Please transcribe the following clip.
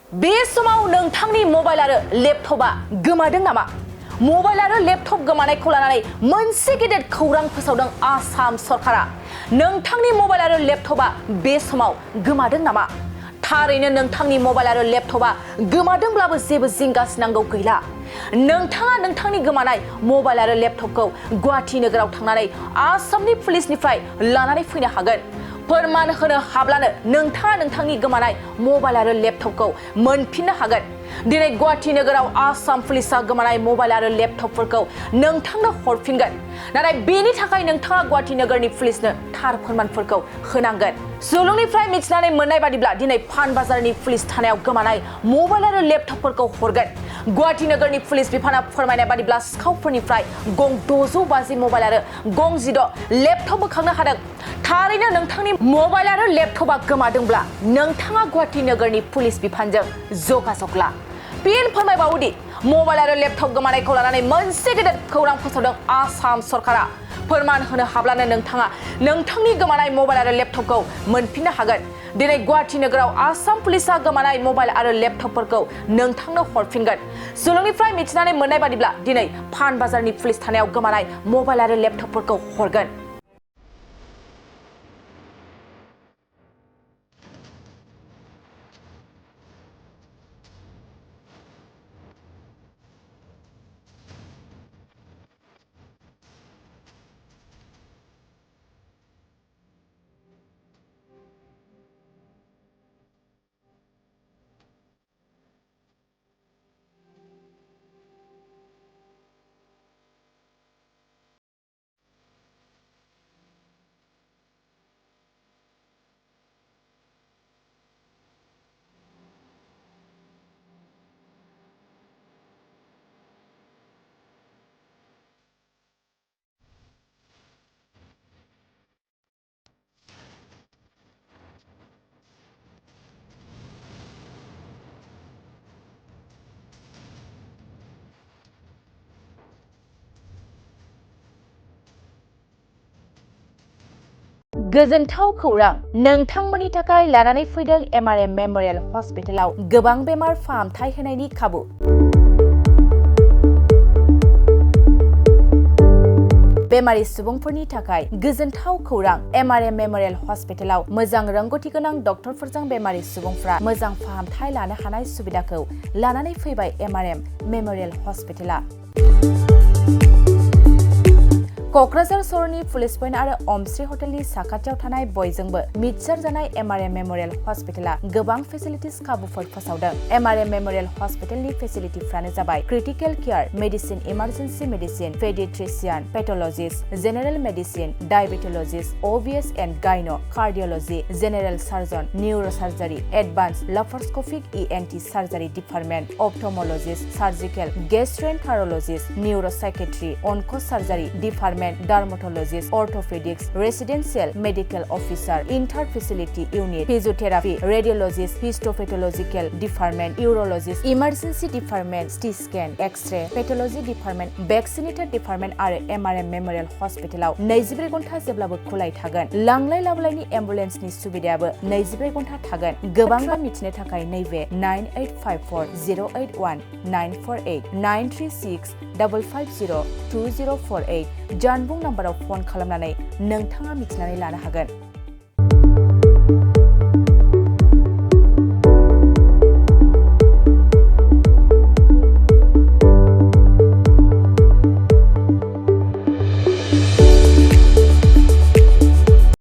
बे समाव नोंथांनि मबाइल आरो लेपटपा गोमादों नामा? मबाइल आरो लेपटप गोमानायखौ लानानै मोनसे गेदेर खौरां फोसावदों आसाम सरकारा। नोंथांनि मबाइल आरो लेपटपा बे समाव गोमादों नामा? थारैनो नोंथांनि मबाइल आरो लेपटपा गोमादोंब्लाबो जेबो जिंगासिनांगौ गैला। नोंथाङा नोंथांनि गोमानाय मबाइल आरो लेपटपखौ गुवाहाटी नोगोराव थांनानै आसामनि पुलिसनिफ्राय लानानै फैनो हागोन। फोरमान होनो हाब्लानो नोंथाङा नोंथांनि गोमानाय मबाइल आरो लेपटपखौ मोनफिननो हागोन। दिनै गुवाहाटी नोगोराव आसाम पुलिसआ गोमानाय मबाइल आरो लेपटपफोरखौ नोंथांनो हरफिनगोन। नाथाय बेनि थाखाय नोंथाङा गुवाहाटी नोगोरनि पुलिसनो थार फोरमानफोरखौ होनांगोन। सुलुंनिफ्राय मिथिनानै मोननाय बादिब्ला दिनै पानबाजारनि पुलिस थानायाव गोमानाय मबाइल आरो लेपटपफोरखौ हरगोन। गुवाहाटी नोगोरनि पुलिस बिफाना फोरमायनाय बादिब्ला सिखावफोरनिफ्राय गं 650 मबाइल आरो गं 16 लेपटप बोखांनो हादों। थारैनो नोंथांनि मबाइल आरो लेपटपा गोमादोंब्ला नोंथाङा गुवाहाटी नोगोरनि पुलिस बिफानजों जगाजग ला। फिन फोरमायबावोदि मबाइल आरो लेपटप गोमानायखौ लानानै मोनसे गेदेर खौरां फोसावदों आसाम सरकारा। फोरमान होनो हाब्लानो नोंथाङा नोंथांनि गोमानाय मबाइल आरो लेपटपखौ मोनफिननो हागोन। दिनै गुवाहाटी नोगोराव आसाम पुलिसआ गोमानाय मबाइल आरो लेपटपफोरखौ नोंथांनो हरफिनगोन। सुलुंनिफ्राय मिथिनानै मोननाय बादिब्ला दिनै पानबाजारनि पुलिस थानायाव गोमानाय मबाइल आरो लेपटपफोरखौ हरगोन। गोजोनथाव खौरां, नोंथांमोननि थाखाय लानानै फैदों MRM मेम'रियेल हस्पिटालाव गोबां बेमार फाहामथाय होनायनि खाबु। बेमारि सुबुंफोरनि थाखाय गोजोनथाव खौरां, MRM मेम'रियेल हस्पिटालाव मोजां रोंग'थि गोनां डक्टरफोरजों बेमारि सुबुंफ्रा मोजां फाहामथाय लानो हानाय सुबिदाखौ लानानै फैबाय MRM मेम'रियेल हस्पिटाला। क'क्राझार सहरनि पुलिस पइन्ट आरो अमश्री हटेलनि साखाथियाव थानाय बयजोंबो मिथिसार जानाय MRM मेम'रियेल हस्पिटाला गोबां फेसिलिटिस खाबुफोर फोसावदों। MRM मेम'रियेल हस्पिटालनि फेसिलिटिफ्रानो जाबाय critical care, medicine, emergency medicine, paediatrician, pathologist, general medicine, diabetologist, OBS and gynae, cardiology, general surgeon, neuro surgery, advanced laparoscopic ENT surgery department, ophthalmologist, surgical, gastroenterologist, neuro psychiatry, onco' surgery department, dermatologist, orthopaedics, residential medical officer, inter facility unit, physiotherapy, radiologist, histopathological department, urologist, emergency department, CT scan, x-ray, pathology department, vaccinator department आरो MRM memorial हस्पिटालाव 24 घन्टा जेब्लाबो खुलाय थागोन। लांलाय लाबोलायनि एम्बुलेन्सनि सुबिदायाबो 24 घन्टा थागोन। गोबां मिथिनो थाखाय नैबे 9854081948 93655020048 जानबुं नाम्बाराव फन खालामनानै नोंथाङा मिथिनानै लानो हागोन।